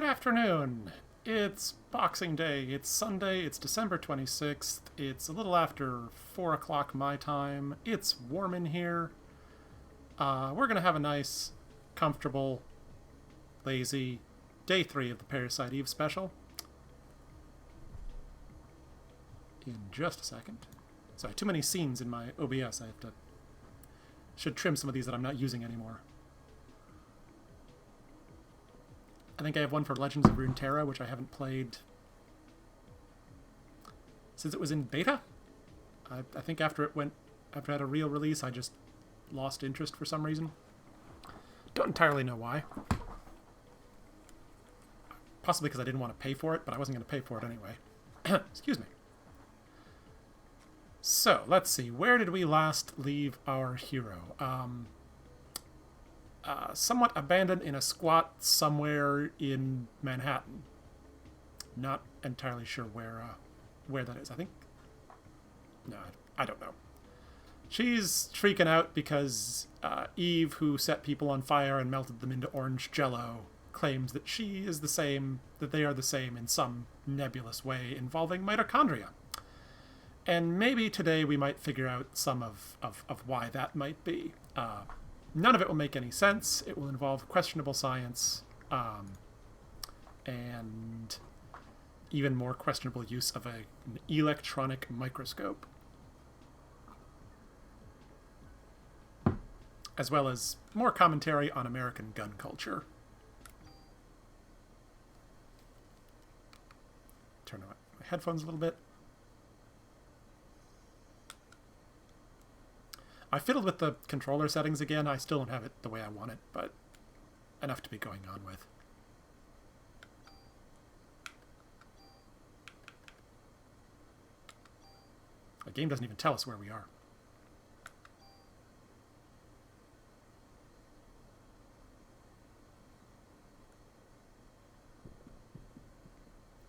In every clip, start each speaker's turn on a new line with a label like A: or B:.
A: Good afternoon. It's Boxing Day. It's Sunday. It's December 26th. It's a little after 4 o'clock my time. It's warm in here. We're going to have a nice, comfortable, lazy day 3 of the Parasite Eve special. In just a second. Sorry, too many scenes in my OBS. Should trim some of these that I'm not using anymore. I think I have one for Legends of Runeterra, which I haven't played since it was in beta. I think after it had a real release, I just lost interest for some reason. Don't entirely know why. Possibly because I didn't want to pay for it, but I wasn't going to pay for it anyway. Excuse me. So, let's see. Where did we last leave our hero? Somewhat abandoned in a squat somewhere in Manhattan. Not entirely sure where that is. I think... No, I don't know. She's freaking out because Eve, who set people on fire and melted them into orange jello, claims that they are the same in some nebulous way involving mitochondria. And maybe today we might figure out some of why that might be. None of it will make any sense. It will involve questionable science, and even more questionable use of an electronic microscope. As well as more commentary on American gun culture. Turn on my headphones a little bit. I fiddled with the controller settings again. I still don't have it the way I want it, but enough to be going on with. The game doesn't even tell us where we are.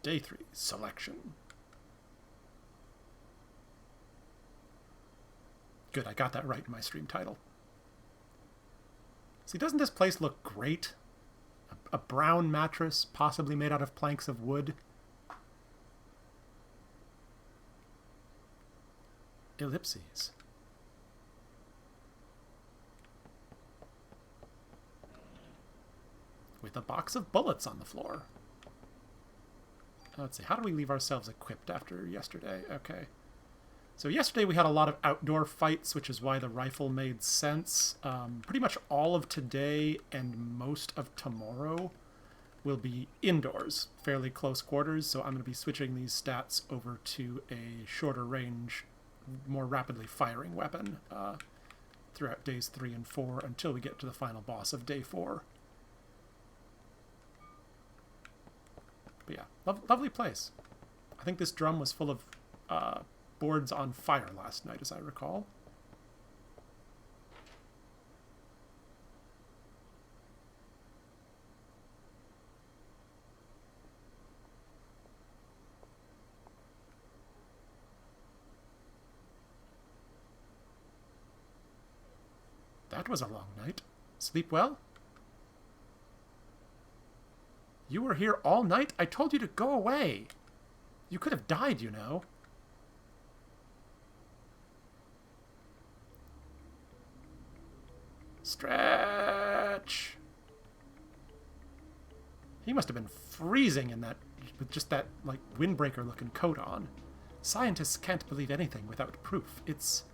A: Day 3, selection. Good, I got that right in my stream title. See, doesn't this place look great? A brown mattress, possibly made out of planks of wood. Ellipses. With a box of bullets on the floor. Let's see, how do we leave ourselves equipped after yesterday? Okay. So yesterday we had a lot of outdoor fights, which is why the rifle made sense. Pretty much all of today and most of tomorrow will be indoors, fairly close quarters, so I'm going to be switching these stats over to a shorter range, more rapidly firing weapon throughout days 3 and 4 until we get to the final boss of day 4. But yeah, lovely place. I think this drum was full of boards on fire last night, as I recall. That was a long night. Sleep well? You were here all night? I told you to go away. You could have died, you know. Stretch. He must have been freezing in that, with just that, like, windbreaker-looking coat on. Scientists can't believe anything without proof. It's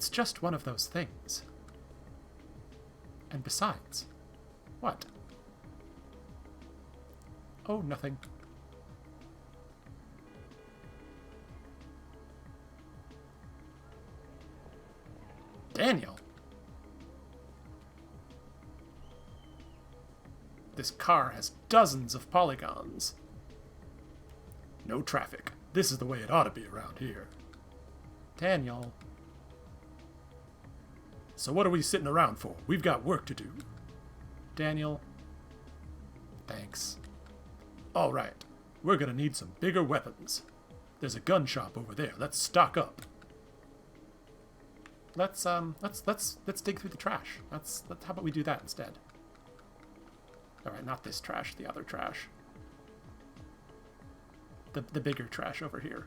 A: just one of those things. And besides, what? Oh, nothing. Daniel. This car has dozens of polygons. No traffic. This is the way it ought to be around here. Daniel. So what are we sitting around for? We've got work to do. Daniel. Thanks. All right. We're gonna need some bigger weapons. There's a gun shop over there. Let's stock up. Let's dig through the trash. How about we do that instead? Alright, not this trash, the other trash. the bigger trash over here.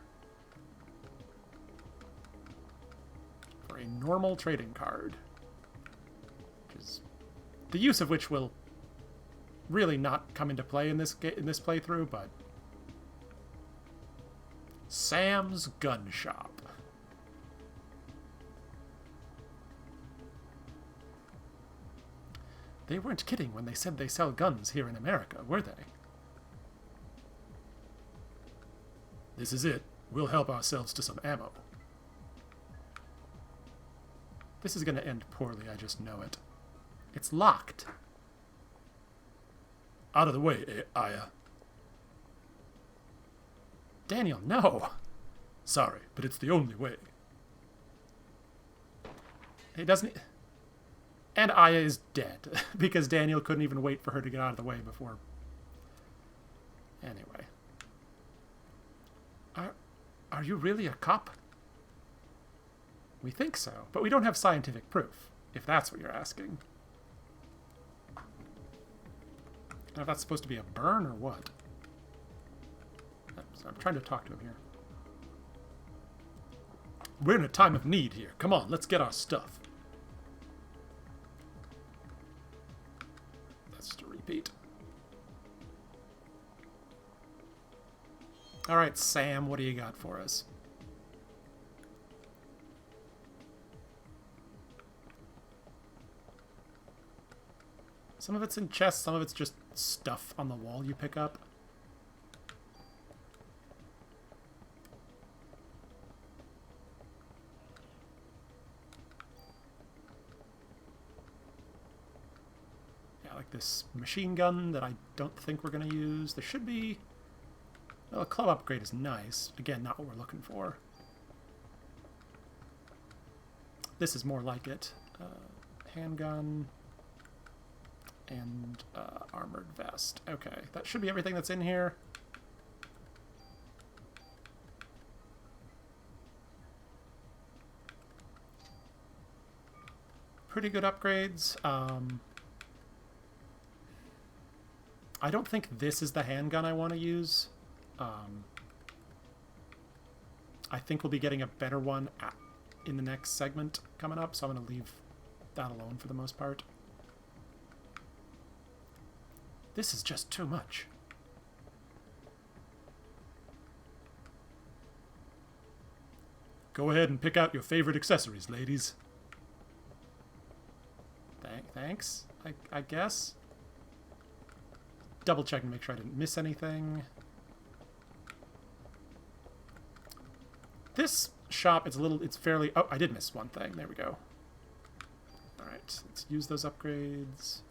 A: For a normal trading card. Which is the use of which will really not come into play in this playthrough, but Sam's Gun Shop. They weren't kidding when they said they sell guns here in America, were they? This is it. We'll help ourselves to some ammo. This is going to end poorly, I just know it. It's locked. Out of the way, Aya. Daniel, no! Sorry, but it's the only way. He doesn't... And Aya is dead, because Daniel couldn't even wait for her to get out of the way before... Anyway. Are you really a cop? We think so, but we don't have scientific proof, if that's what you're asking. I don't know if that's supposed to be a burn or what. I'm trying to talk to him here. We're in a time of need here. Come on, let's get our stuff. That's just a repeat. Alright, Sam, what do you got for us? Some of it's in chests, some of it's just stuff on the wall you pick up. Yeah, like this machine gun that I don't think we're going to use. There should be... Well, a club upgrade is nice. Again, not what we're looking for. This is more like it. Handgun... and armored vest. Okay, that should be everything that's in here. Pretty good upgrades. I don't think this is the handgun I want to use. I think we'll be getting a better one in the next segment coming up, so I'm going to leave that alone for the most part. This is just too much. Go ahead and pick out your favorite accessories, ladies. Thanks, I guess. Double check and make sure I didn't miss anything. This shop, it's fairly... Oh, I did miss one thing. There we go. Alright, let's use those upgrades.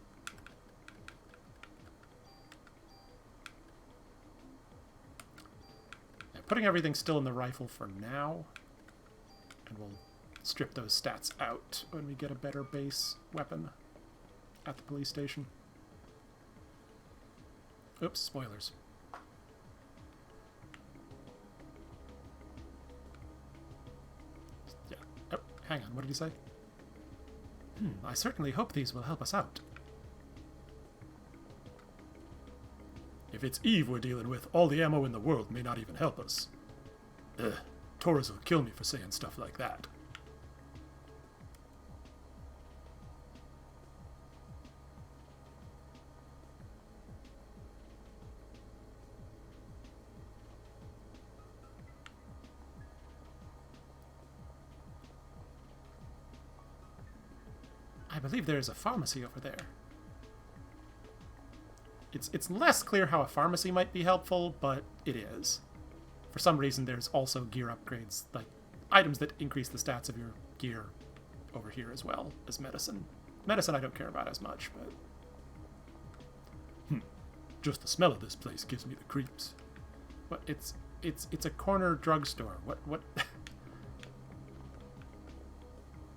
A: Putting everything still in the rifle for now, and we'll strip those stats out when we get a better base weapon at the police station. Oops, spoilers. Yeah. Oh, hang on, what did he say? I certainly hope these will help us out. If it's Eve we're dealing with, all the ammo in the world may not even help us. Torres will kill me for saying stuff like that. I believe there is a pharmacy over there. It's less clear how a pharmacy might be helpful, but it is. For some reason, there's also gear upgrades, like items that increase the stats of your gear over here as well as medicine. Medicine I don't care about as much, but... Just the smell of this place gives me the creeps. But it's a corner drugstore. What?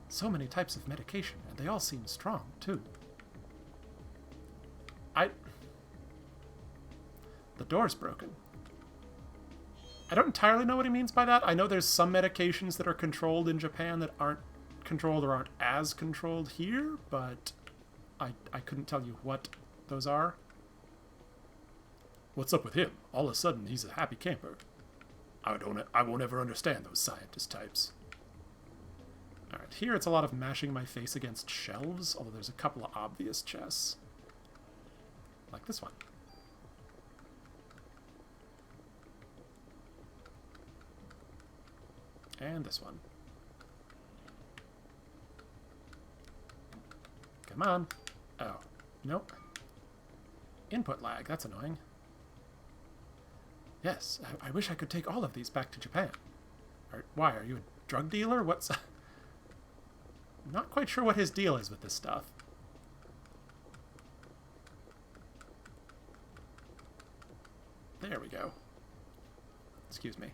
A: So many types of medication, and they all seem strong, too. The door's broken. I don't entirely know what he means by that. I know there's some medications that are controlled in Japan that aren't controlled or aren't as controlled here, but I couldn't tell you what those are. What's up with him? All of a sudden, he's a happy camper. I won't ever understand those scientist types. Alright, here it's a lot of mashing my face against shelves, although there's a couple of obvious chests. Like this one. And this one. Come on. Oh, nope. Input lag, that's annoying. Yes, I wish I could take all of these back to Japan. Why, are you a drug dealer? What's... Not quite sure what his deal is with this stuff. There we go. Excuse me.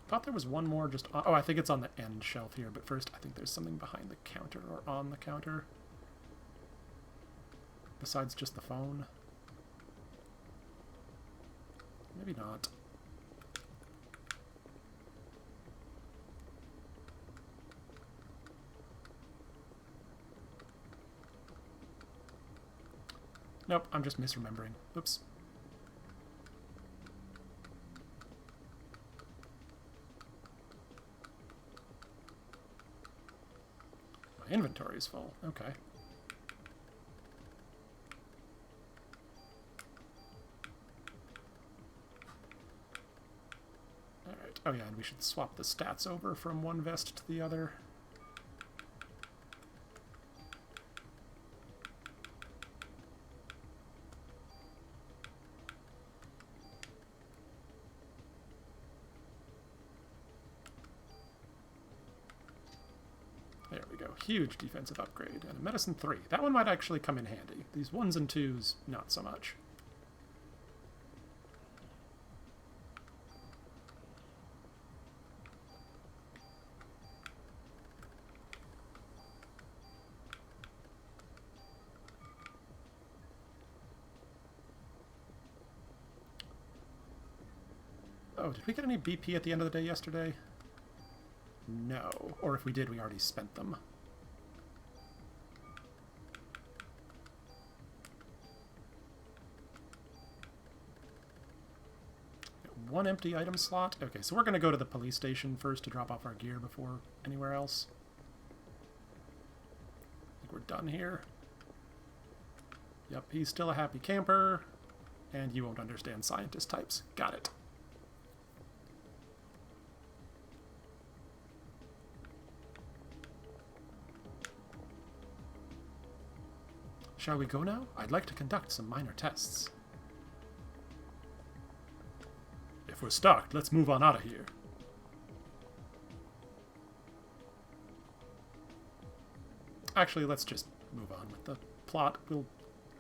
A: Thought there was one more just on, oh, I think it's on the end shelf here, but first I think there's something behind the counter or on the counter. Besides just the phone. Maybe not. Nope, I'm just misremembering. Oops. My inventory is full. Okay. Alright. Oh yeah, and we should swap the stats over from one vest to the other. There we go. Huge defensive upgrade. And a medicine 3. That one might actually come in handy. These 1s and 2s, not so much. Oh, did we get any BP at the end of the day yesterday? No. Or if we did, we already spent them. One empty item slot? Okay, so we're going to go to the police station first to drop off our gear before anywhere else. I think we're done here. Yep, he's still a happy camper. And you won't understand scientist types. Got it. Shall we go now? I'd like to conduct some minor tests. If we're stuck, let's move on out of here. Actually, let's just move on with the plot. We'll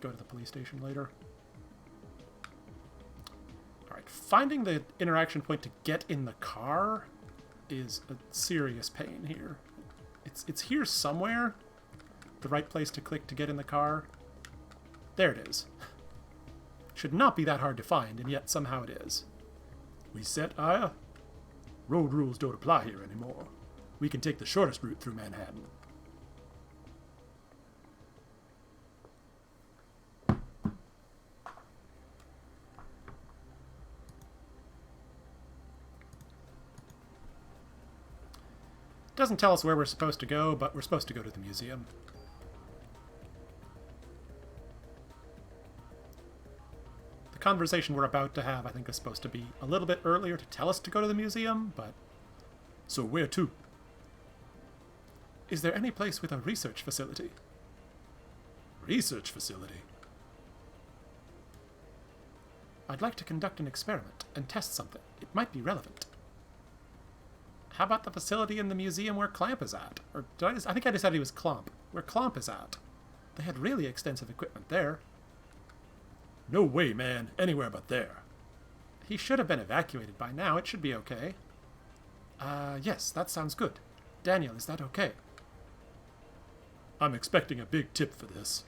A: go to the police station later. Alright, finding the interaction point to get in the car is a serious pain here. It's here somewhere. The right place to click to get in the car. There it is. Should not be that hard to find, and yet somehow it is. We set, Aya? Road rules don't apply here anymore. We can take the shortest route through Manhattan. Doesn't tell us where we're supposed to go, but we're supposed to go to the museum. The conversation we're about to have, I think, is supposed to be a little bit earlier to tell us to go to the museum, but... So where to? Is there any place with a research facility? Research facility? I'd like to conduct an experiment and test something. It might be relevant. How about the facility in the museum where Clamp is at? Or did I think I decided he was Clomp. Where Clomp is at. They had really extensive equipment there. No way, man. Anywhere but there. He should have been evacuated by now. It should be okay. Yes, that sounds good. Daniel, is that okay? I'm expecting a big tip for this.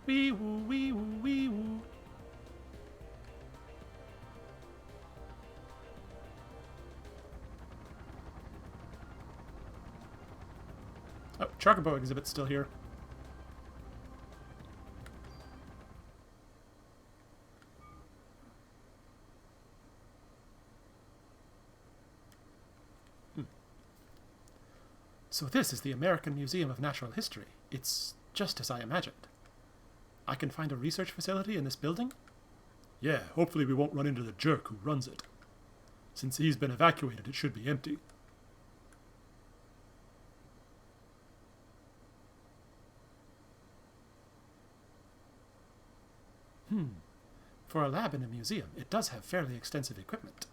A: Wee woo, wee woo, wee woo. Oh, Chocobo exhibit's still here. So this is the American Museum of Natural History. It's just as I imagined. I can find a research facility in this building? Yeah, hopefully we won't run into the jerk who runs it. Since he's been evacuated, it should be empty. For a lab in a museum, it does have fairly extensive equipment.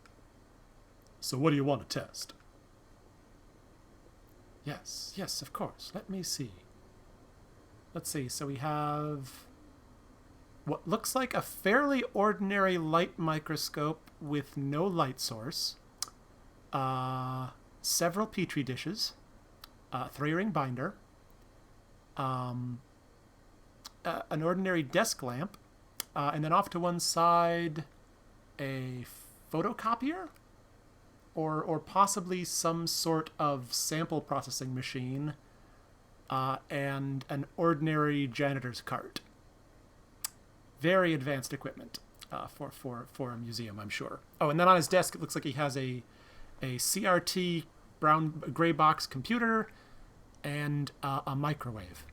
A: So what do you want to test? Yes, of course. Let me see. Let's see, so we have what looks like a fairly ordinary light microscope with no light source, several petri dishes, 3-ring binder, an ordinary desk lamp, and then off to one side a photocopier? Or possibly some sort of sample processing machine, and an ordinary janitor's cart. Very advanced equipment for a museum, I'm sure. Oh, and then on his desk, it looks like he has a CRT brown gray box computer and a microwave.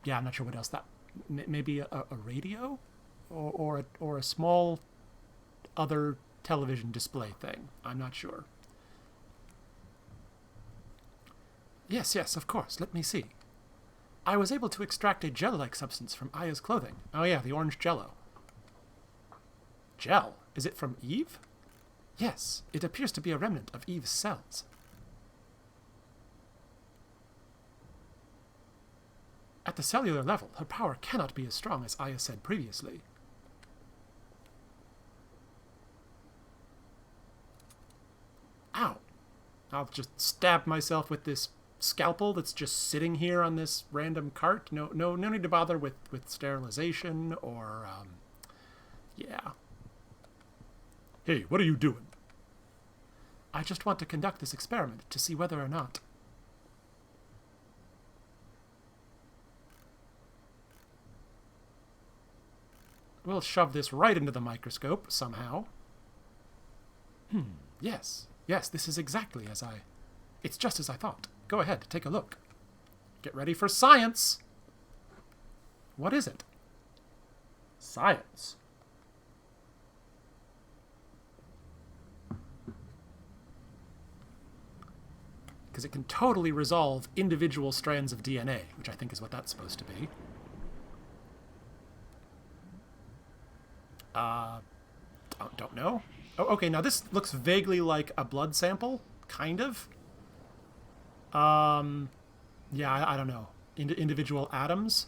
A: Yeah, I'm not sure what else that. Maybe a radio, or a small other television display thing. I'm not sure. Yes, of course. Let me see. I was able to extract a gel-like substance from Aya's clothing. Oh yeah, the orange jello. Gel? Is it from Eve? Yes, it appears to be a remnant of Eve's cells. At the cellular level, her power cannot be as strong as Aya said previously. Ow! I'll just stab myself with this scalpel that's just sitting here on this random cart. No need to bother with sterilization or, yeah. Hey, what are you doing? I just want to conduct this experiment to see whether or not. We'll shove this right into the microscope somehow. Yes, this is exactly as I... It's just as I thought. Go ahead, take a look. Get ready for science! What is it? Science. Because it can totally resolve individual strands of DNA, which I think is what that's supposed to be. Don't know. Oh, okay, now this looks vaguely like a blood sample, kind of. Yeah, I don't know. Individual atoms.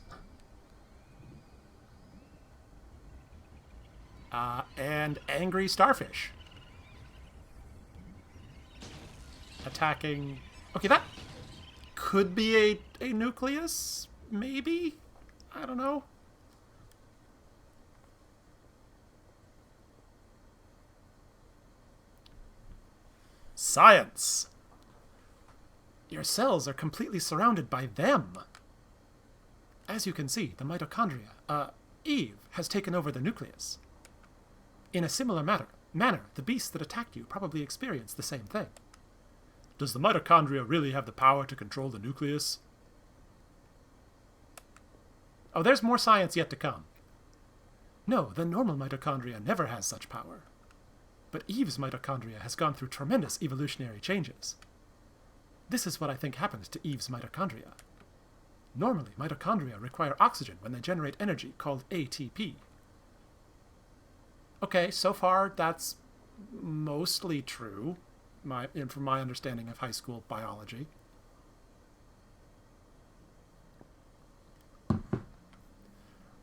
A: And angry starfish. Attacking... Okay, that could be a nucleus, maybe? I don't know. Science! Your cells are completely surrounded by them. As you can see, the mitochondria, Eve, has taken over the nucleus. In a similar manner, the beasts that attacked you probably experienced the same thing. Does the mitochondria really have the power to control the nucleus? Oh, there's more science yet to come. No, the normal mitochondria never has such power. But Eve's mitochondria has gone through tremendous evolutionary changes. This is what I think happens to Eve's mitochondria. Normally, mitochondria require oxygen when they generate energy, called ATP. Okay, so far that's mostly true, from my understanding of high school biology.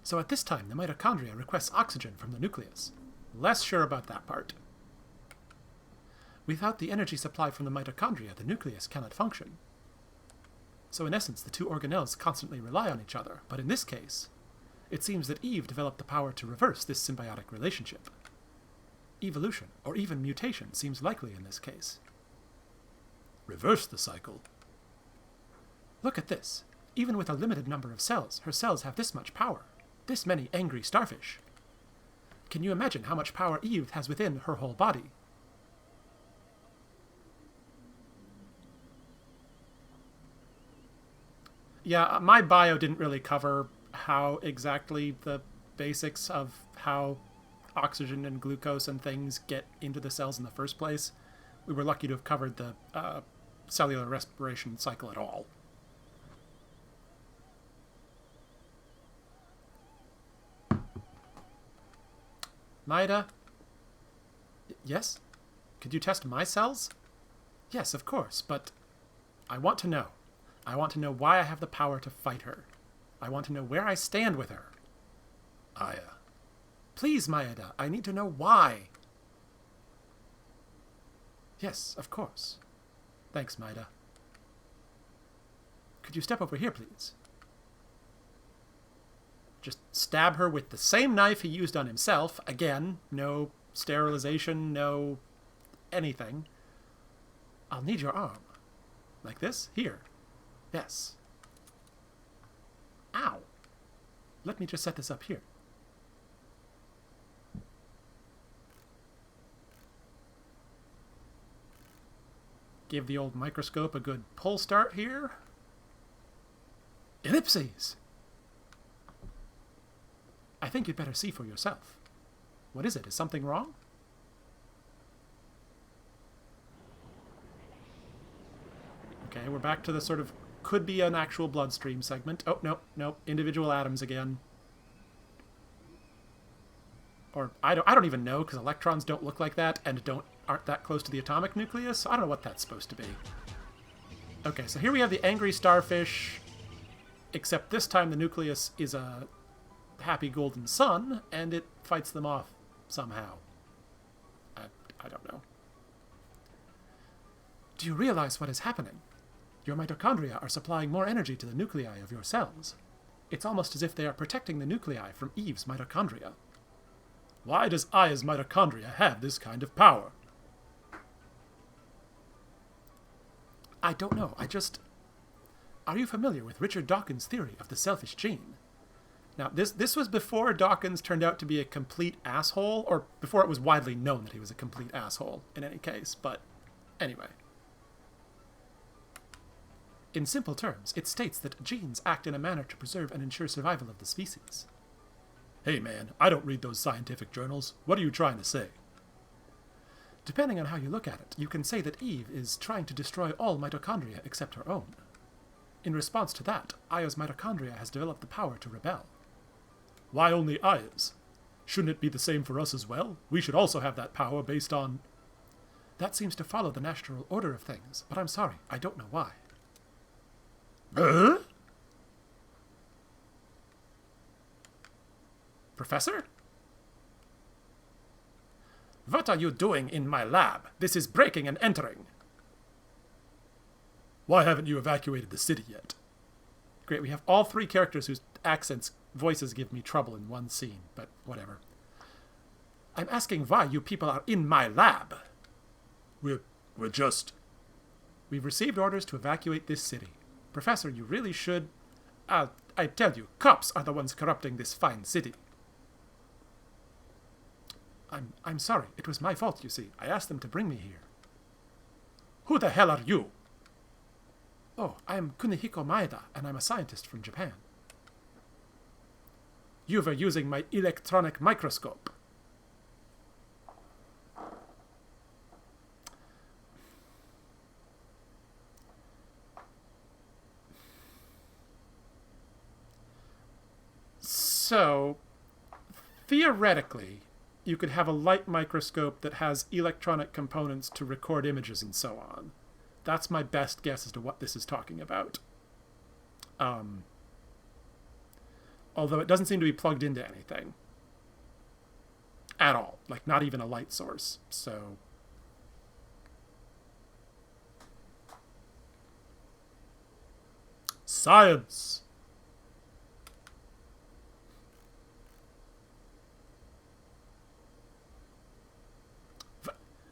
A: So at this time, the mitochondria requests oxygen from the nucleus. Less sure about that part. Without the energy supply from the mitochondria, the nucleus cannot function. So in essence, the two organelles constantly rely on each other, but in this case, it seems that Eve developed the power to reverse this symbiotic relationship. Evolution, or even mutation, seems likely in this case. Reverse the cycle? Look at this. Even with a limited number of cells, her cells have this much power. This many angry starfish. Can you imagine how much power Eve has within her whole body? Yeah, my bio didn't really cover how exactly the basics of how oxygen and glucose and things get into the cells in the first place. We were lucky to have covered the cellular respiration cycle at all. Maida? Yes? Could you test my cells? Yes, of course, but I want to know. I want to know why I have the power to fight her. I want to know where I stand with her. Aya. Please, Maeda, I need to know why. Yes, of course. Thanks, Maeda. Could you step over here, please? Just stab her with the same knife he used on himself. Again, no sterilization, no anything. I'll need your arm. Like this? Here. Yes. Ow. Let me just set this up here. Give the old microscope a good pull start here. Ellipses! I think you'd better see for yourself. What is it? Is something wrong? Okay, we're back to the sort of could be an actual bloodstream segment. Oh, no, individual atoms again. Or I don't even know, because electrons don't look like that and aren't that close to the atomic nucleus. So I don't know what that's supposed to be. Okay, so here we have the angry starfish, except this time the nucleus is a happy golden sun, and it fights them off somehow. I don't know. Do you realize what is happening? Your mitochondria are supplying more energy to the nuclei of your cells. It's almost as if they are protecting the nuclei from Eve's mitochondria. Why does Aya's mitochondria have this kind of power? I don't know. Are you familiar with Richard Dawkins' theory of the selfish gene? Now, this was before Dawkins turned out to be a complete asshole, or before it was widely known that he was a complete asshole, in any case, but anyway. In simple terms, it states that genes act in a manner to preserve and ensure survival of the species. Hey man, I don't read those scientific journals. What are you trying to say? Depending on how you look at it, you can say that Eve is trying to destroy all mitochondria except her own. In response to that, Aya's mitochondria has developed the power to rebel. Why only Aya's? Shouldn't it be the same for us as well? We should also have that power based on... That seems to follow the natural order of things, but I'm sorry, I don't know why. Professor? What are you doing in my lab? This is breaking and entering. Why haven't you evacuated the city yet? Great, we have all three characters whose voices give me trouble in one scene, but whatever. I'm asking why you people are in my lab. We've received orders to evacuate this city. Professor, you really should... I tell you, cops are the ones corrupting this fine city. I'm sorry. It was my fault, you see. I asked them to bring me here. Who the hell are you? Oh, I am Kunihiko Maeda, and I'm a scientist from Japan. You were using my electronic microscope. So, theoretically, you could have a light microscope that has electronic components to record images and so on. That's my best guess as to what this is talking about. Although it doesn't seem to be plugged into anything. At all. Like, not even a light source. So, Science!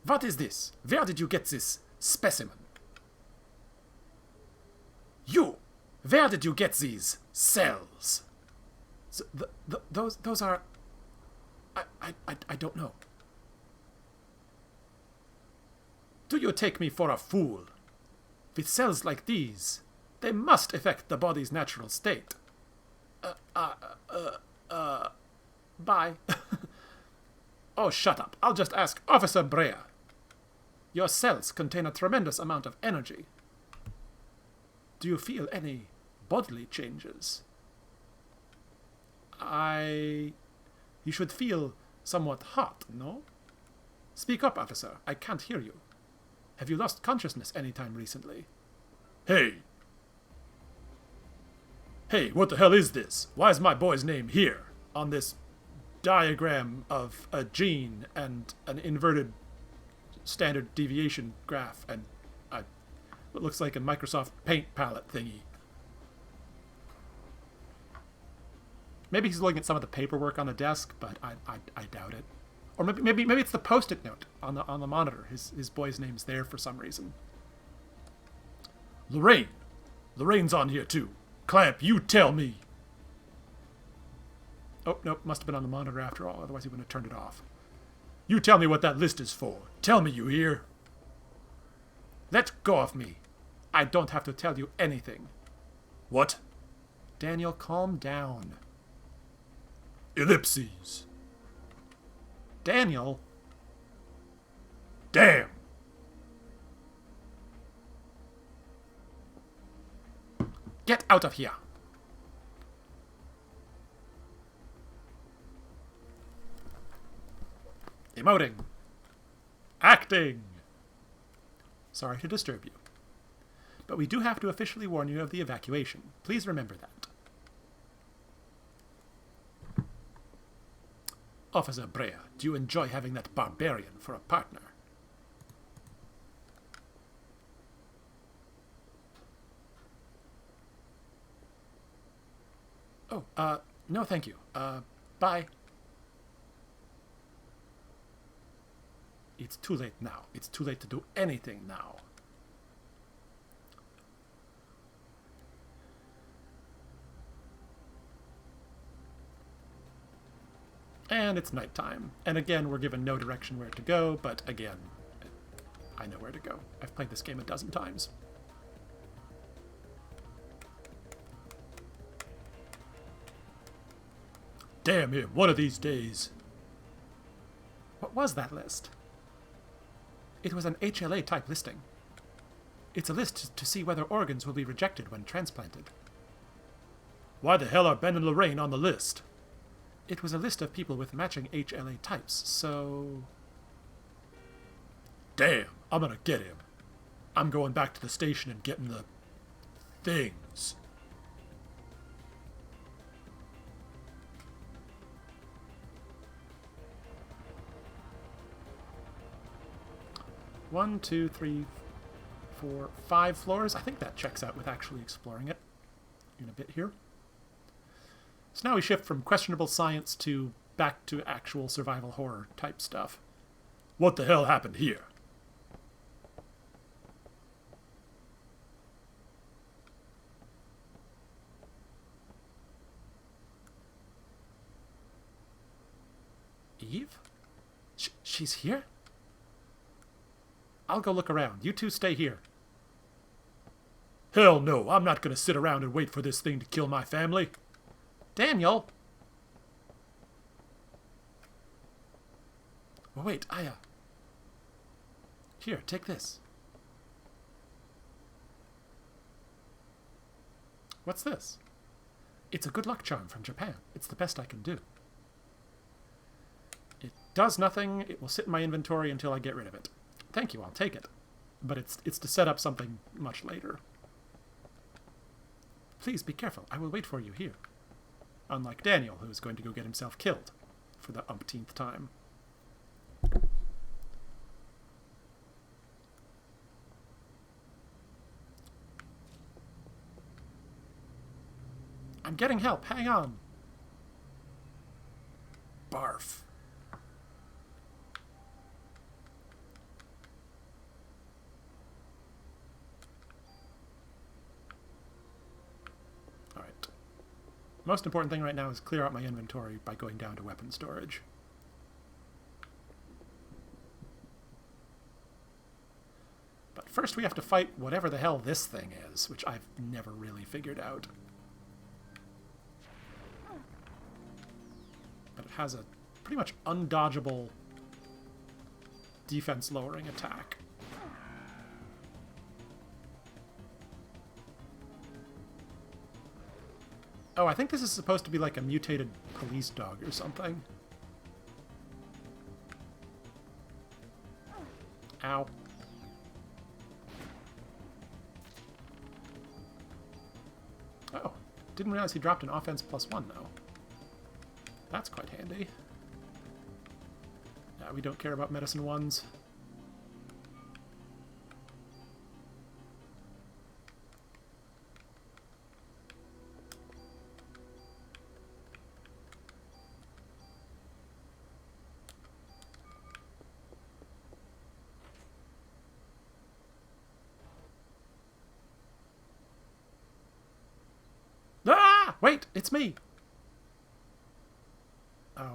A: What is this? Where did you get this specimen? You! Where did you get these cells? Those are... I don't know. Do you take me for a fool? With cells like these, they must affect the body's natural state. Bye. Oh, shut up. I'll just ask Officer Brea. Your cells contain a tremendous amount of energy. Do you feel any bodily changes? You should feel somewhat hot, no? Speak up, officer. I can't hear you. Have you lost consciousness any time recently? Hey! Hey, what the hell is this? Why is my boy's name here? On this diagram of a gene and an inverted standard deviation graph and what looks like a Microsoft Paint palette thingy. Maybe he's looking at some of the paperwork on the desk, but I doubt it. Or maybe it's the post-it note on the monitor. His boy's name's there for some reason. Lorraine. Lorraine's on here too. Clamp, you tell me. Oh, nope, must have been on the monitor after all, otherwise he wouldn't have turned it off. You tell me what that list is for. Tell me, you hear? Let go of me. I don't have to tell you anything. What? Daniel, calm down. Ellipses. Daniel? Damn! Get out of here! Emoting. Acting. Sorry to disturb you. But we do have to officially warn you of the evacuation. Please remember that. Officer Brea, do you enjoy having that barbarian for a partner? Oh, no thank you. Bye. It's too late now. It's too late to do anything now. And it's nighttime. And again, we're given no direction where to go, but again, I know where to go. I've played this game a dozen times. Damn him, one of these days. What was that list? It was an HLA-type listing. It's a list to see whether organs will be rejected when transplanted. Why the hell are Ben and Lorraine on the list? It was a list of people with matching HLA types, so... Damn, I'm gonna get him. I'm going back to the station and getting the... things. One, two, three, 4, 5 floors. I think that checks out with actually exploring it in a bit here. So now we shift from questionable science to back to actual survival horror type stuff. What the hell happened here? Eve? She's here? I'll go look around. You two stay here. Hell no, I'm not gonna sit around and wait for this thing to kill my family. Daniel! Oh, wait, Aya. Here, take this. What's this? It's a good luck charm from Japan. It's the best I can do. It does nothing. It will sit in my inventory until I get rid of it. Thank you, I'll take it. But it's to set up something much later. Please be careful. I will wait for you here. Unlike Daniel, who is going to go get himself killed for the umpteenth time. I'm getting help. Hang on. Barf. Alright. Most important thing right now is clear out my inventory by going down to weapon storage. But first we have to fight whatever the hell this thing is, which I've never really figured out. But it has a pretty much undodgeable defense-lowering attack. Oh, I think this is supposed to be like a mutated police dog or something. Ow. Oh, didn't realize he dropped an offense +1 though. That's quite handy. Yeah, we don't care about medicine ones. Ah! Wait, it's me!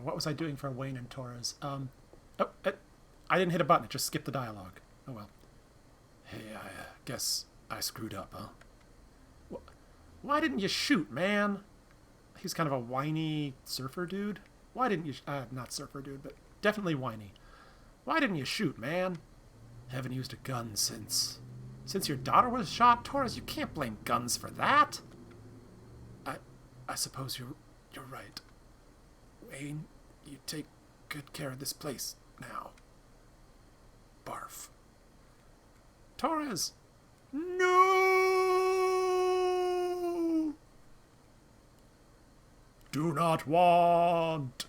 A: What was I doing for Wayne and Torres? I didn't hit a button, it just skipped the dialogue. Oh well. Hey, I guess I screwed up, huh? Why didn't you shoot, man? He's kind of a whiny surfer dude. Why didn't you... not surfer dude, but definitely whiny. Why didn't you shoot, man? Haven't used a gun since your daughter was shot? Torres, you can't blame guns for that. I suppose you're right. Wayne, you take good care of this place now. Barf. Torres! No! Do not want!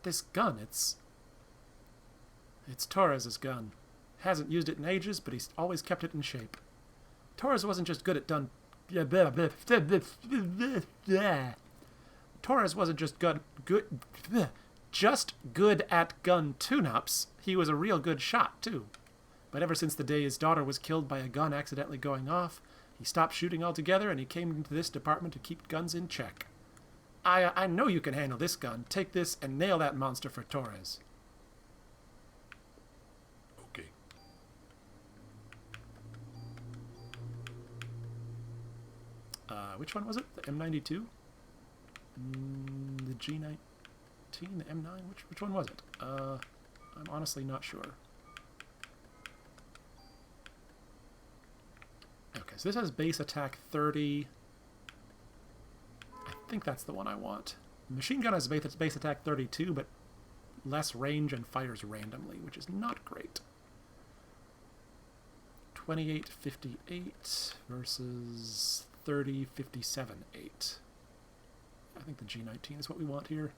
A: This gun, it's Torres's gun. Hasn't used it in ages, but he's always kept it in shape. Torres wasn't just good at Torres wasn't just good at gun tune-ups. He was a real good shot, too. But ever since the day his daughter was killed by a gun accidentally going off, he stopped shooting altogether and he came into this department to keep guns in check. I know you can handle this gun. Take this and nail that monster for Torres. Okay. Which one was it? The M92? The G19? The M9? Which one was it? I'm honestly not sure. Okay, so this has base attack 30. I think that's the one I want. The machine gun has base attack 32, but less range and fires randomly, which is not great. 28.58 versus 30.57.8. I think the G19 is what we want here.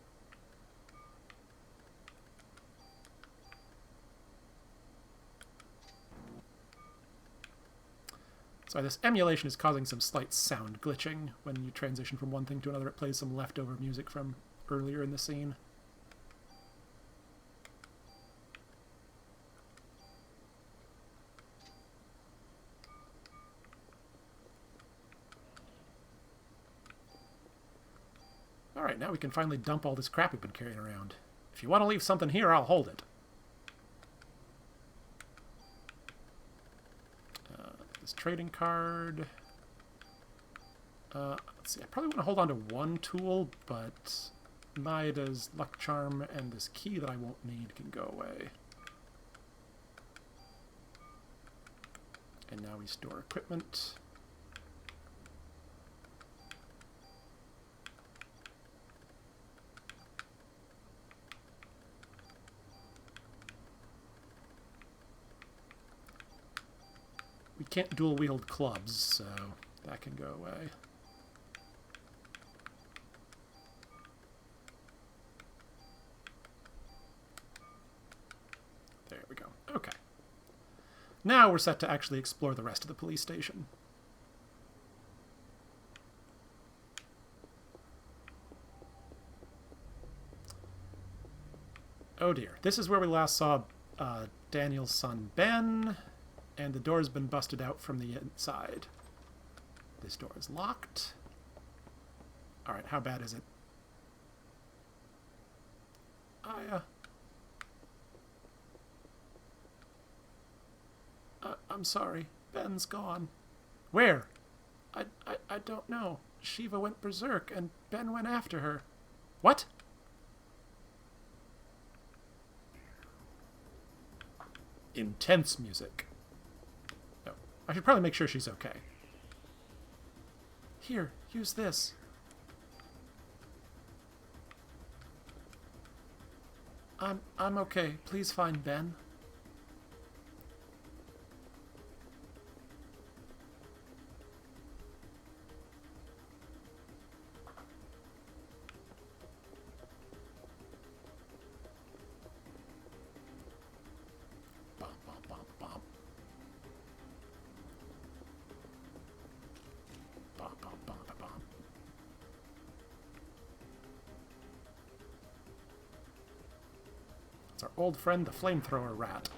A: So this emulation is causing some slight sound glitching. When you transition from one thing to another, it plays some leftover music from earlier in the scene. Alright, now we can finally dump all this crap we've been carrying around. If you want to leave something here, I'll hold it. This trading card. Let's see, I probably want to hold on to one tool, but Maida's luck charm and this key that I won't need can go away. And now we store equipment. We can't dual-wield clubs, so that can go away. There we go. Okay. Now we're set to actually explore the rest of the police station. Oh dear. This is where we last saw Daniel's son Ben, and the door's been busted out from the inside. This door is locked. Alright, how bad is it? I'm sorry. Ben's gone. Where? I don't know. Shiva went berserk, and Ben went after her. What? Intense music. No, I should probably make sure she's okay. Here, use this. I'm okay. Please find Ben. It's our old friend, the flamethrower rat.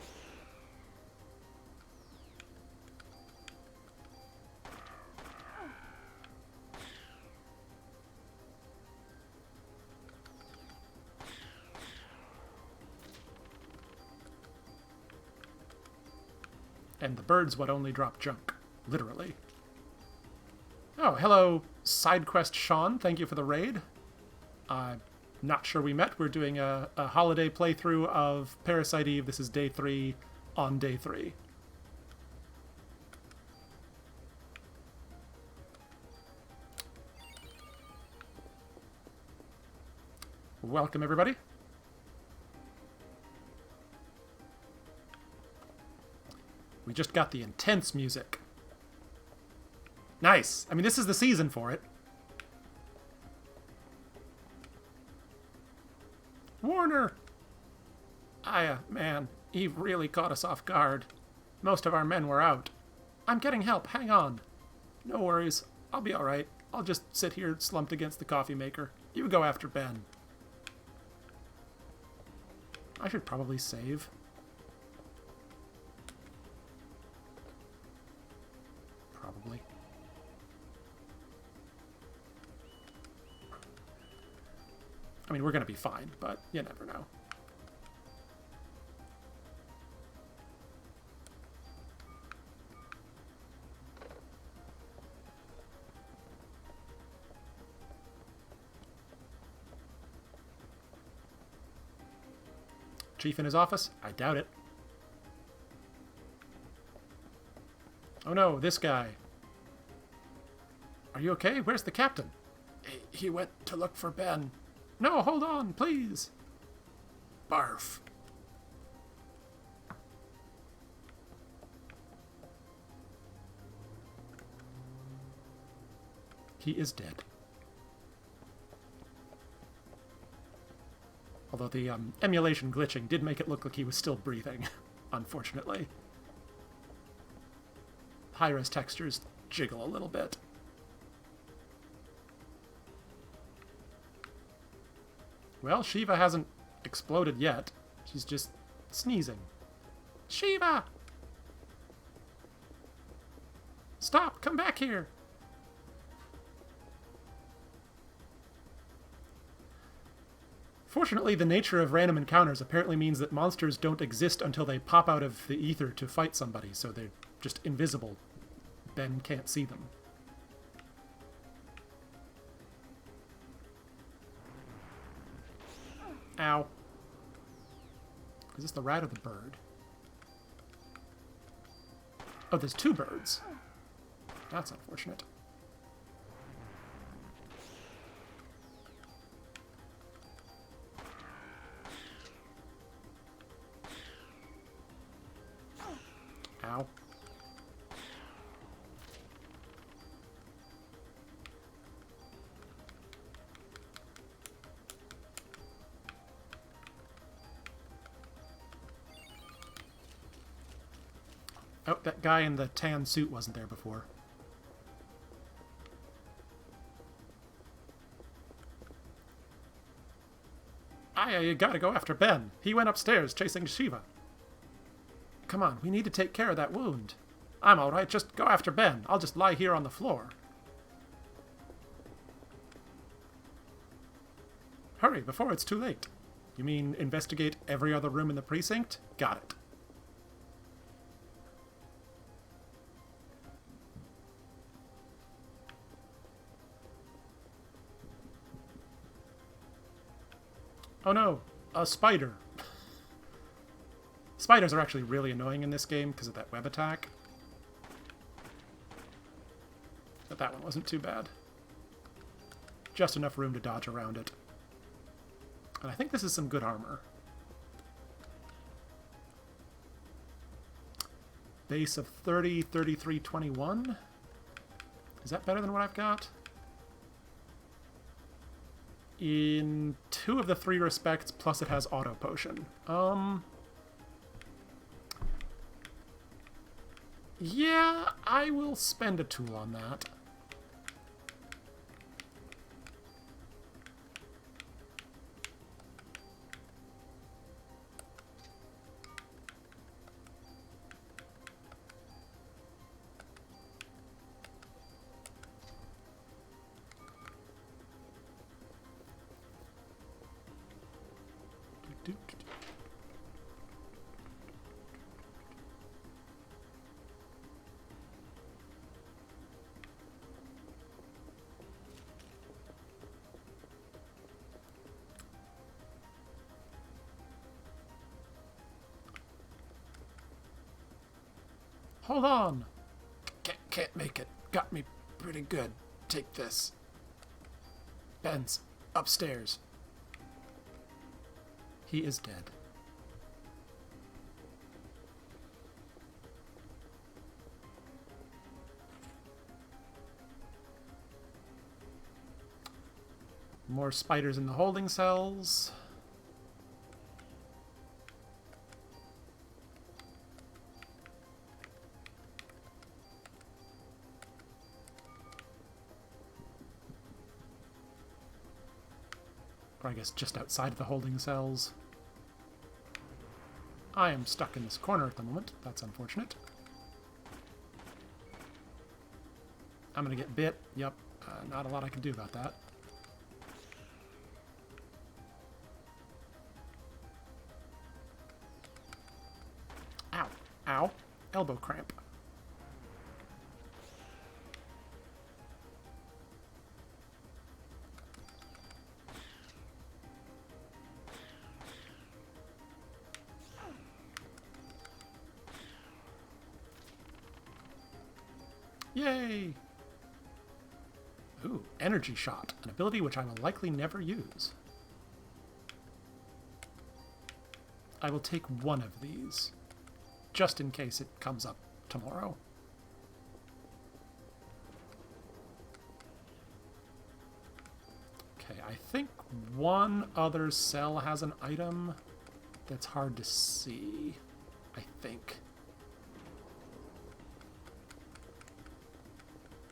A: And the bird's what only drop junk. Literally. Oh, hello, SideQuest Sean. Thank you for the raid. I'm not sure we met. We're doing a holiday playthrough of Parasite Eve. This is day 3 on day 3. Welcome, everybody. We just got the intense music. Nice. I mean, this is the season for it. Warner! Man, Eve really caught us off guard. Most of our men were out. I'm getting help, hang on. No worries, I'll be alright. I'll just sit here slumped against the coffee maker. You go after Ben. I should probably save. Probably. I mean, we're going to be fine, but you never know. Chief in his office? I doubt it. Oh no, this guy. Are you okay? Where's the captain? He went to look for Ben. No, hold on, please. Barf. He is dead. Although the emulation glitching did make it look like he was still breathing, unfortunately. High-res textures jiggle a little bit. Well, Shiva hasn't exploded yet. She's just sneezing. Shiva! Stop! Come back here! Fortunately, the nature of random encounters apparently means that monsters don't exist until they pop out of the ether to fight somebody, so they're just invisible. Ben can't see them. Ow. Is this the rat or the bird? Oh, there's two birds. That's unfortunate. Ow. Oh, that guy in the tan suit wasn't there before. Maya, you gotta go after Ben. He went upstairs chasing Shiva. Come on, we need to take care of that wound. I'm alright, just go after Ben. I'll just lie here on the floor. Hurry, before it's too late. You mean investigate every other room in the precinct? Got it. Oh no, a spider. Spiders are actually really annoying in this game because of that web attack. But that one wasn't too bad. Just enough room to dodge around it. And I think this is some good armor. Base of 30, 33, 21. Is that better than what I've got? In 2 of the 3 respects, plus it has auto potion. Yeah, I will spend a tool on that. Hold on! Can't make it. Got me pretty good. Take this. Ben's upstairs. He is dead. More spiders in the holding cells. Or I guess just outside of the holding cells. I am stuck in this corner at the moment. That's unfortunate. I'm gonna get bit. Yep. Not a lot I can do about that. Ow. Ow. Elbow cramp. Yay! Ooh, Energy Shot, an ability which I will likely never use. I will take one of these, just in case it comes up tomorrow. Okay, I think one other cell has an item that's hard to see, I think.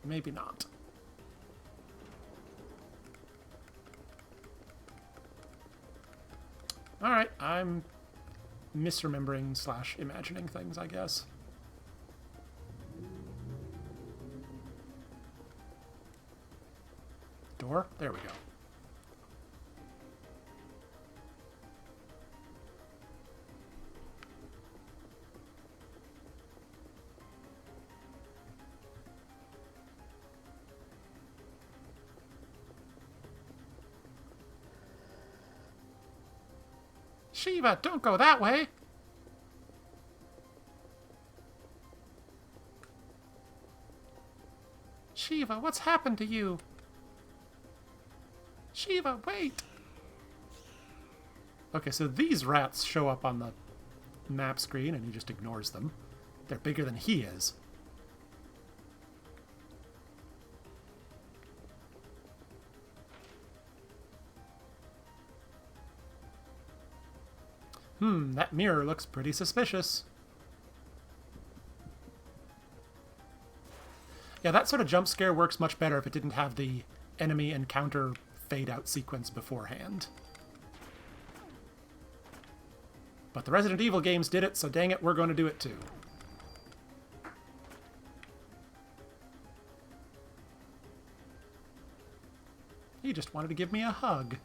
A: Maybe not. Alright, I'm misremembering / imagining things, I guess. Door? There we go. Shiva, don't go that way! Shiva, what's happened to you? Shiva, wait! Okay, so these rats show up on the map screen and he just ignores them. They're bigger than he is. That mirror looks pretty suspicious. Yeah, that sort of jump scare works much better if it didn't have the enemy encounter fade-out sequence beforehand. But the Resident Evil games did it, so dang it, we're going to do it too. He just wanted to give me a hug.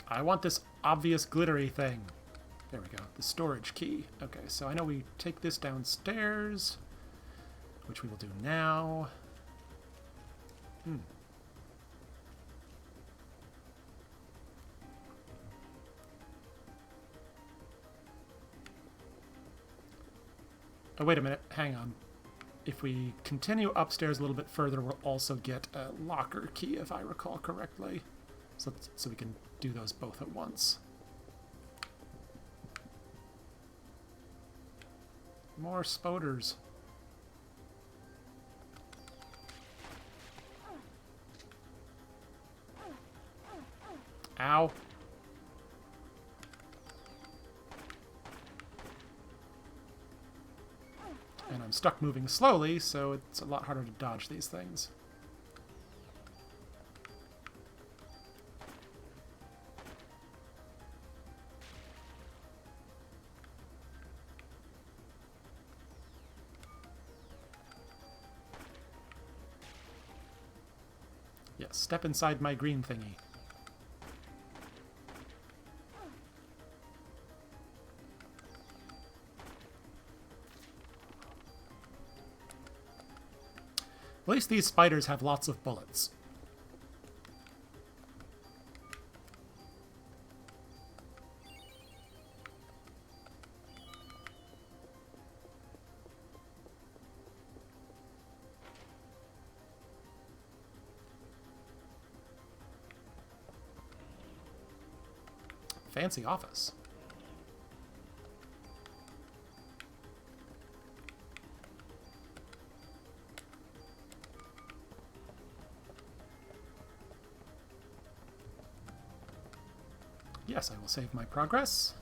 A: I want this obvious glittery thing. There we go. The storage key. Okay, so I know we take this downstairs, which we will do now. Oh, wait a minute. Hang on. If we continue upstairs a little bit further, we'll also get a locker key, if I recall correctly. So we can do those both at once. More spoders. Ow. And I'm stuck moving slowly, so it's a lot harder to dodge these things. Yes, step inside my green thingy. At least these spiders have lots of bullets. Fancy office. Yes, I will save my progress.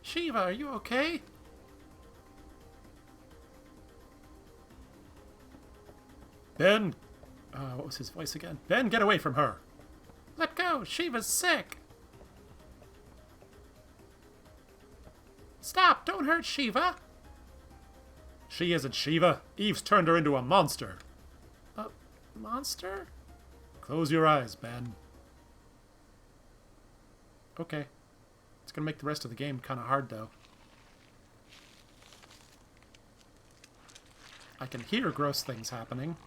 A: Shiva, are you okay? Ben! What was his voice again? Ben, get away from her! Let go! Shiva's sick! Stop! Don't hurt Shiva! She isn't Shiva. Eve's turned her into a monster. A monster? Close your eyes, Ben. Okay. It's gonna make the rest of the game kind of hard, though. I can hear gross things happening.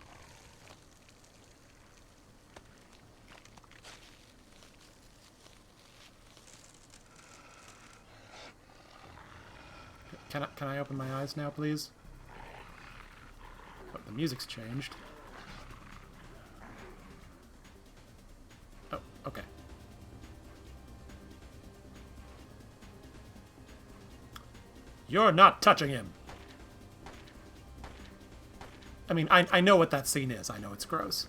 A: Can I open my eyes now, please? Oh, the music's changed. Oh, okay. You're not touching him! I mean, I know what that scene is. I know it's gross.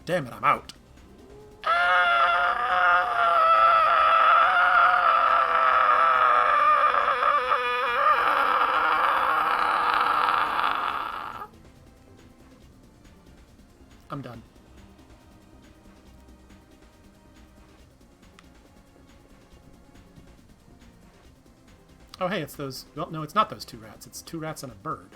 A: Damn it, I'm out. I'm done. Oh, hey, it's those... Well, no, it's not those two rats. It's two rats and a bird.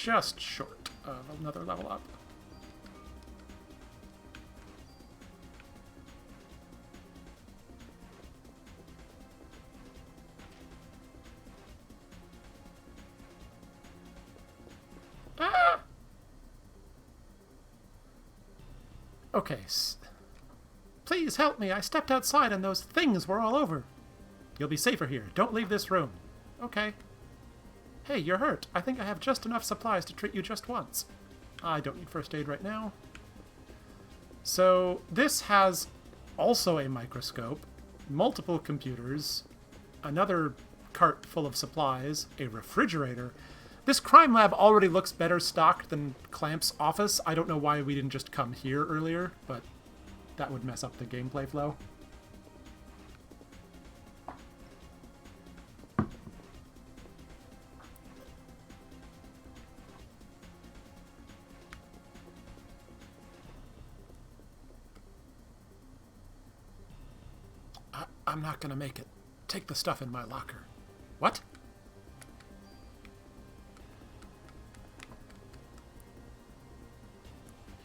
A: just short of another level up. Ah! Okay. Please help me. I stepped outside and those things were all over. You'll be safer here. Don't leave this room. Okay. Hey, you're hurt. I think I have just enough supplies to treat you just once. I don't need first aid right now. So this has also a microscope, multiple computers, another cart full of supplies, a refrigerator. This crime lab already looks better stocked than Clamp's office. I don't know why we didn't just come here earlier, but that would mess up the gameplay flow. I'm not gonna make it. Take the stuff in my locker. What?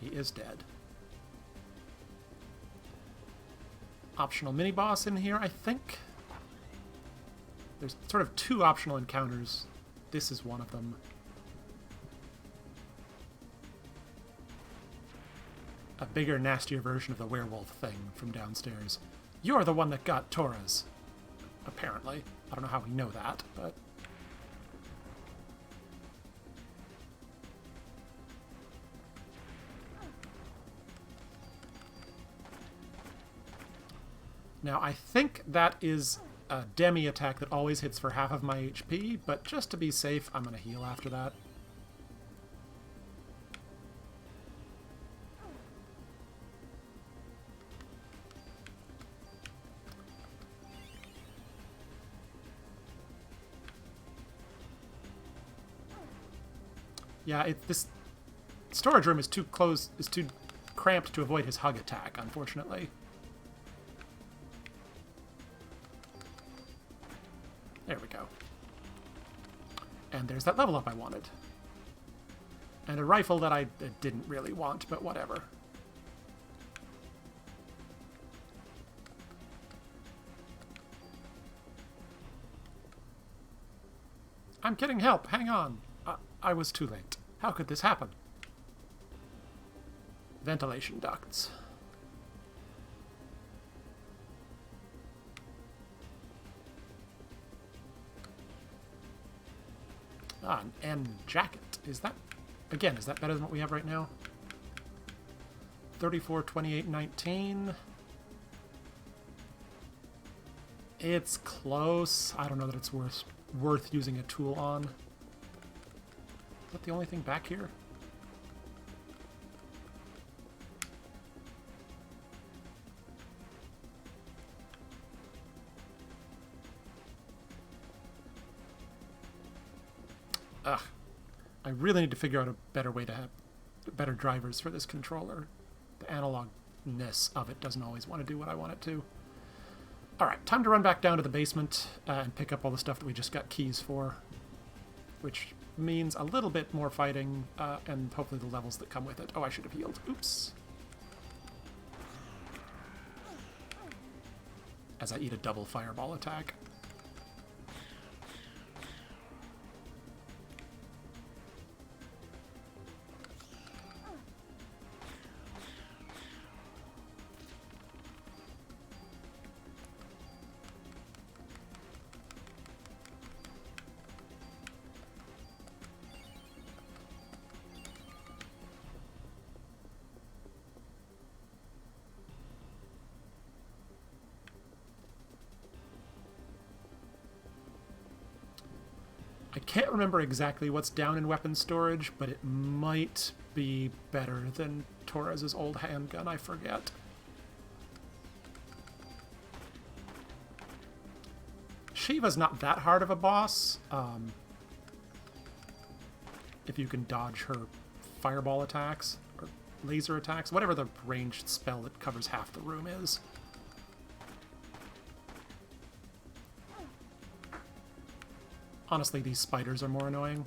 A: He is dead. Optional mini-boss in here, I think. There's sort of two optional encounters. This is one of them. A bigger, nastier version of the werewolf thing from downstairs. You're the one that got Torres. Apparently. I don't know how we know that, but... Now, I think that is a demi attack that always hits for half of my HP, but just to be safe, I'm going to heal after that. Yeah, this storage room is too close, is too cramped to avoid his hug attack, unfortunately. There we go. And there's that level up I wanted. And a rifle that I didn't really want, but whatever. I'm getting help, hang on. I was too late. How could this happen? Ventilation ducts. Ah, an N jacket. Is that... Again, is that better than what we have right now? 34, 28, 19. It's close. I don't know that it's worth using a tool on. Is that the only thing back here? Ugh. I really need to figure out a better way to have better drivers for this controller. The analogness of it doesn't always want to do what I want it to. Alright, time to run back down to the basement and pick up all the stuff that we just got keys for. Which means a little bit more fighting, and hopefully the levels that come with it. Oh, I should have healed. Oops. As I eat a double fireball attack. I can't remember exactly what's down in weapon storage, but it might be better than Torres' old handgun, I forget. Shiva's not that hard of a boss, if you can dodge her fireball attacks, or laser attacks, whatever the ranged spell that covers half the room is. Honestly, these spiders are more annoying.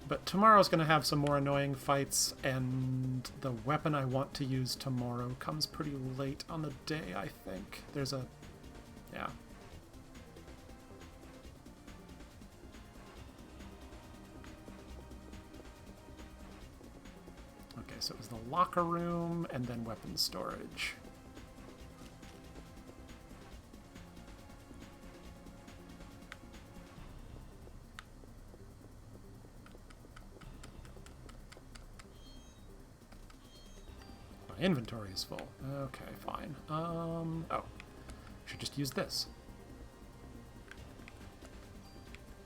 A: But tomorrow's going to have some more annoying fights, and the weapon I want to use tomorrow comes pretty late on the day, I think. There's a... yeah. Okay, so it was the locker room, and then weapons storage. My inventory is full. Okay, fine. Oh. Should just use this.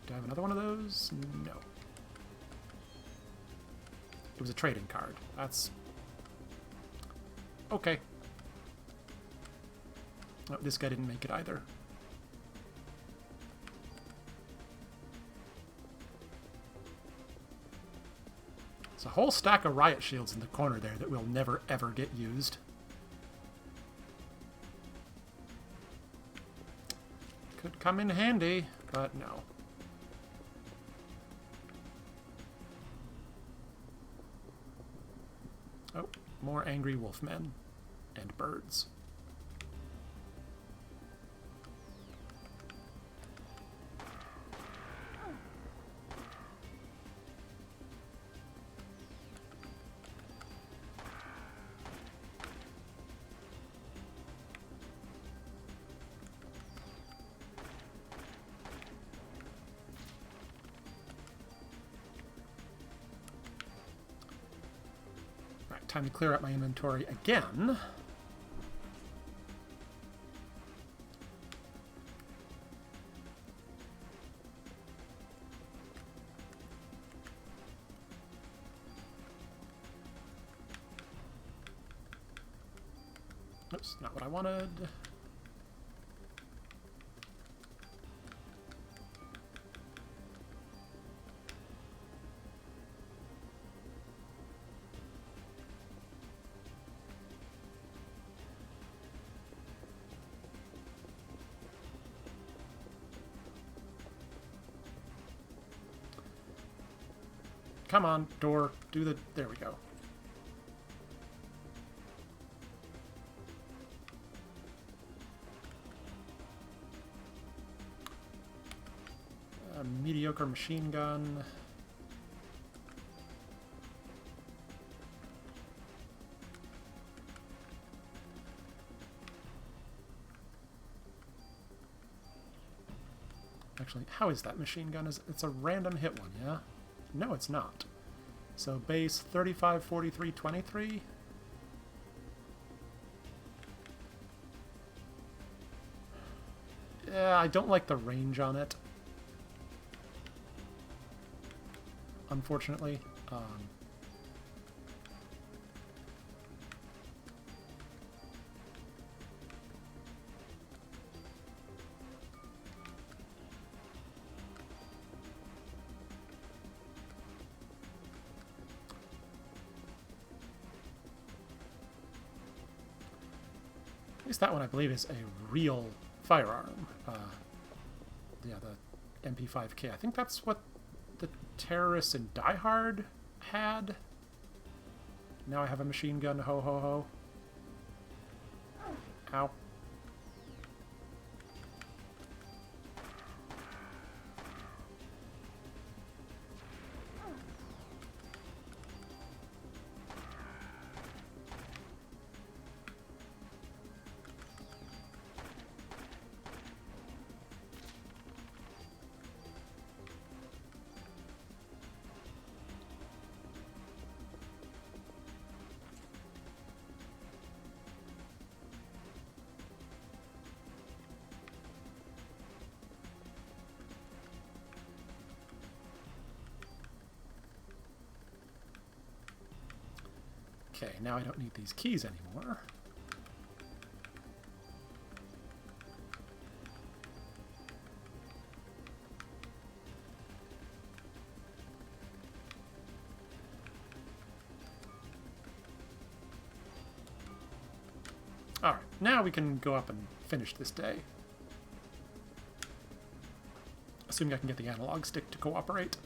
A: Do I have another one of those? No. It was a trading card. That's... okay. Oh, this guy didn't make it either. There's a whole stack of riot shields in the corner there that will never ever get used. Could come in handy, but no. Oh, more angry wolfmen and birds. Time to clear out my inventory again. Oops, not what I wanted. Come on, door, do the... there we go. A mediocre machine gun. Actually, how is that machine gun? It's a random hit one, yeah? No, it's not. So base 35, 43, 23. Yeah, I don't like the range on it. Unfortunately. At least that one, I believe, is a real firearm. Yeah, the MP5K. I think that's what the terrorists in Die Hard had. Now I have a machine gun. Ho, ho, ho. Ow. Okay, now I don't need these keys anymore. Alright, now we can go up and finish this day. Assuming I can get the analog stick to cooperate.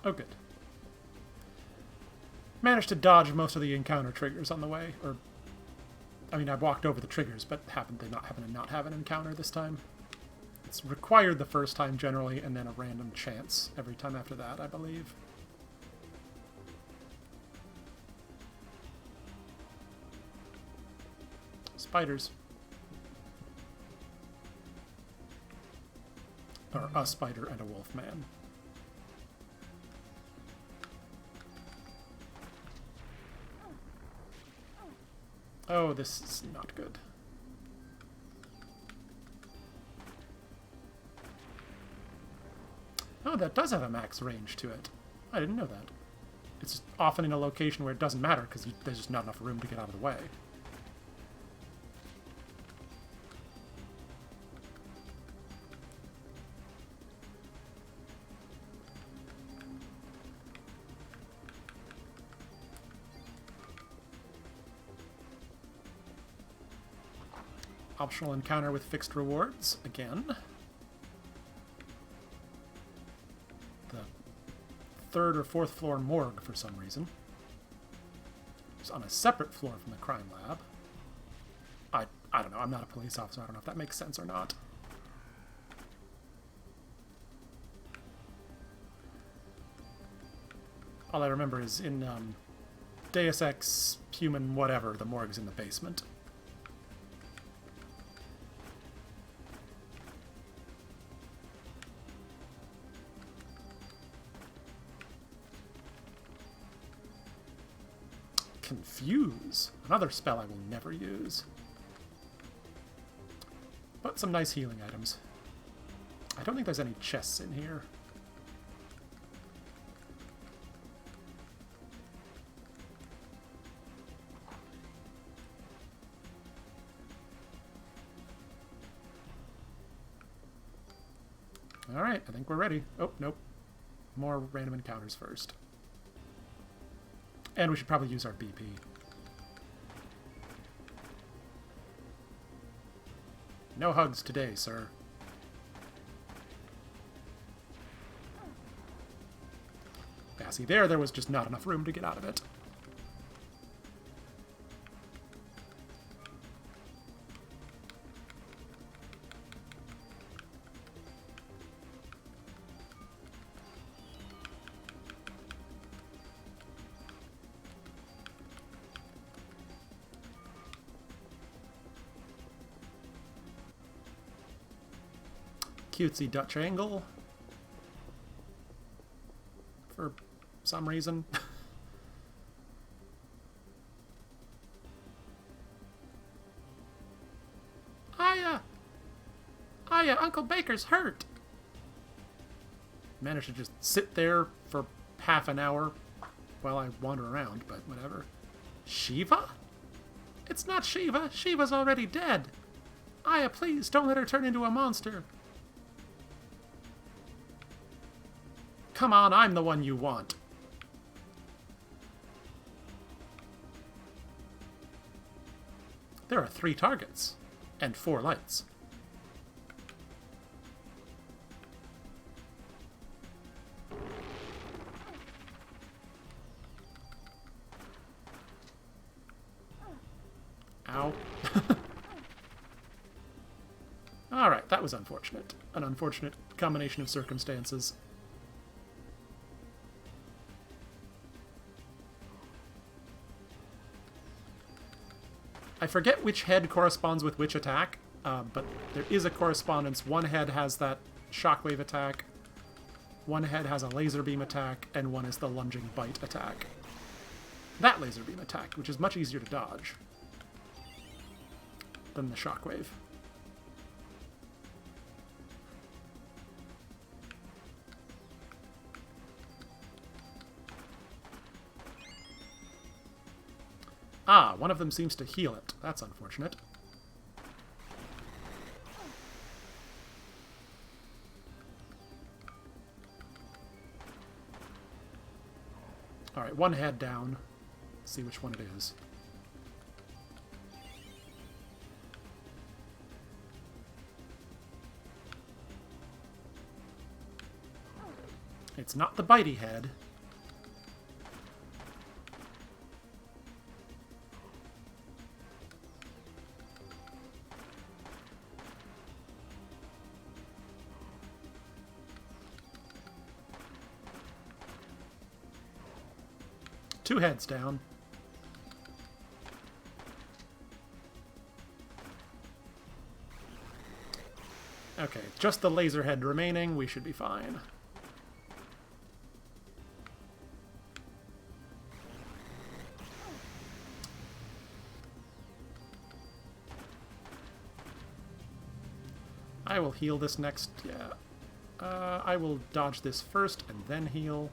A: Oh, good. Managed to dodge most of the encounter triggers on the way, or... I mean, I walked over the triggers, but happen to not have an encounter this time. It's required the first time generally, and then a random chance every time after that, I believe. Spiders. Or a spider and a wolf man. Oh, this is not good. Oh, that does have a max range to it. I didn't know that. It's often in a location where it doesn't matter because there's just not enough room to get out of the way. Optional encounter with fixed rewards, again. The 3rd or 4th floor morgue for some reason. It's on a separate floor from the crime lab. I don't know, I'm not a police officer, I don't know if that makes sense or not. All I remember is in Deus Ex Human whatever, the morgue's in the basement. Confuse. Another spell I will never use. But some nice healing items. I don't think there's any chests in here. Alright, I think we're ready. Oh, nope. More random encounters first. And we should probably use our BP. No hugs today, sir. Yeah, see, there was just not enough room to get out of it. Cutesy Dutch angle. For some reason. Hiya, Uncle Baker's hurt. Managed to just sit there for half an hour while I wander around, but whatever. Shiva? It's not Shiva. Shiva's already dead. Aya, please, don't let her turn into a monster. Come on, I'm the one you want. There are 3 targets and 4 lights. Ow. Alright, that was unfortunate. An unfortunate combination of circumstances. I forget which head corresponds with which attack, but there is a correspondence. One head has that shockwave attack, one head has a laser beam attack, and one is the lunging bite attack. That laser beam attack, which is much easier to dodge than the shockwave. Ah, one of them seems to heal it. That's unfortunate. Alright, one head down. Let's see which one it is. It's not the bitey head. Two heads down. Okay, just the laser head remaining. We should be fine. I will heal this next. Yeah. I will dodge this first and then heal.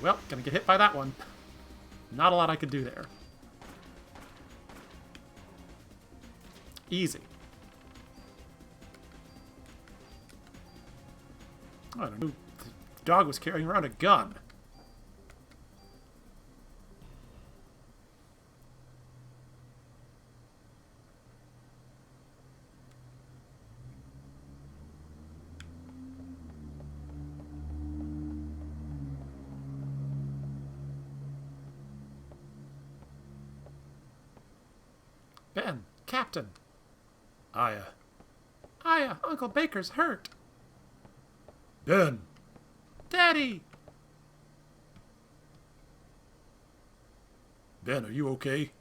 A: Well, gonna get hit by that one. Not a lot I could do there. Easy. I don't know. The dog was carrying around a gun. Ben, Captain. Aya. Aya, Uncle Baker's hurt. Ben. Daddy. Ben, are you okay?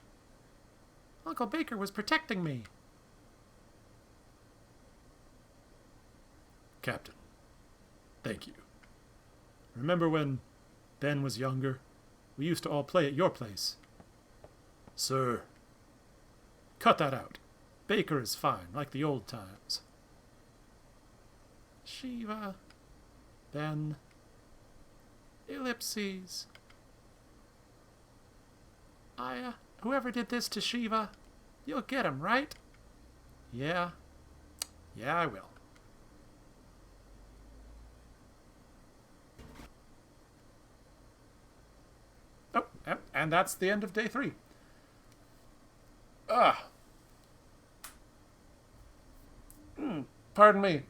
A: Uncle Baker was protecting me. Captain. Thank you. Remember when Ben was younger? We used to all play at your place. Sir. Cut that out. Baker is fine, like the old times. Shiva. Ben. Ellipses. Aya, whoever did this to Shiva, you'll get him, right? Yeah. Yeah, I will. Oh, and that's the end of day 3. Pardon me.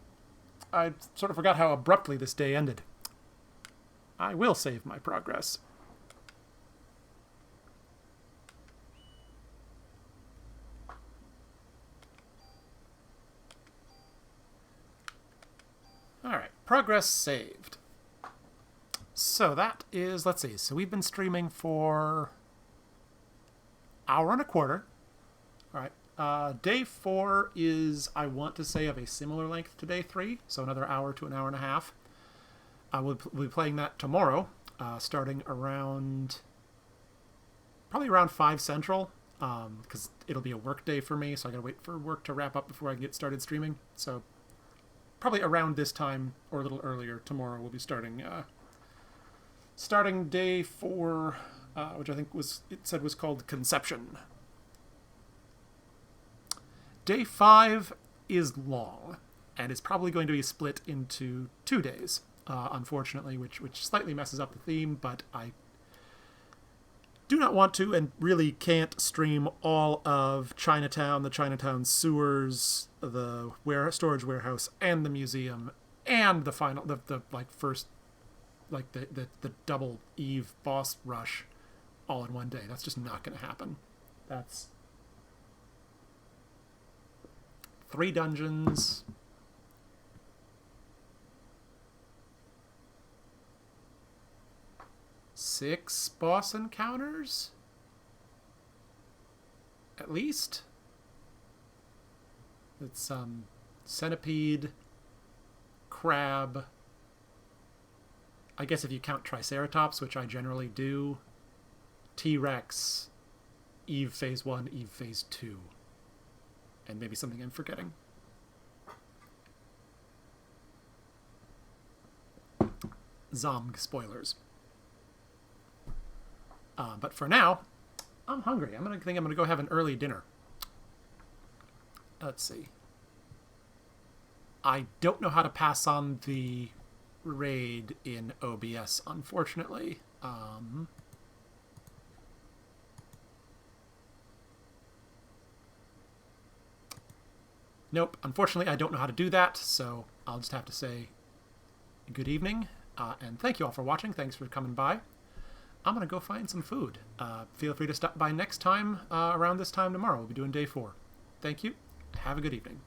A: I sort of forgot how abruptly this day ended. I will save my progress. Alright, progress saved. So that is, let's see, so we've been streaming for hour and a quarter. Alright, day 4 is, I want to say, of a similar length to day 3, so another hour to an hour and a half. We'll be playing that tomorrow, starting around, probably around 5 Central, because it'll be a work day for me, so I gotta wait for work to wrap up before I get started streaming. So probably around this time, or a little earlier, tomorrow we'll be starting day 4, which I think it said was called Conception. Day 5 is long, and it's probably going to be split into 2 days, unfortunately, which slightly messes up the theme, but I do not want to and really can't stream all of Chinatown, the Chinatown sewers, the storage warehouse, and the museum, and the final, the first, the double Eve boss rush all in one day. That's just not going to happen. That's 3 dungeons, 6 boss encounters, at least. It's centipede, crab. I guess if you count Triceratops, which I generally do, T-Rex, Eve Phase 1, Eve Phase 2. And maybe something I'm forgetting. Zomg spoilers. But for now, I'm hungry. I'm gonna go have an early dinner. Let's see. I don't know how to pass on the raid in OBS, unfortunately. Nope, unfortunately I don't know how to do that, so I'll just have to say good evening, and thank you all for watching. Thanks for coming by. I'm going to go find some food. Feel free to stop by next time around this time tomorrow. We'll be doing day 4. Thank you. Have a good evening.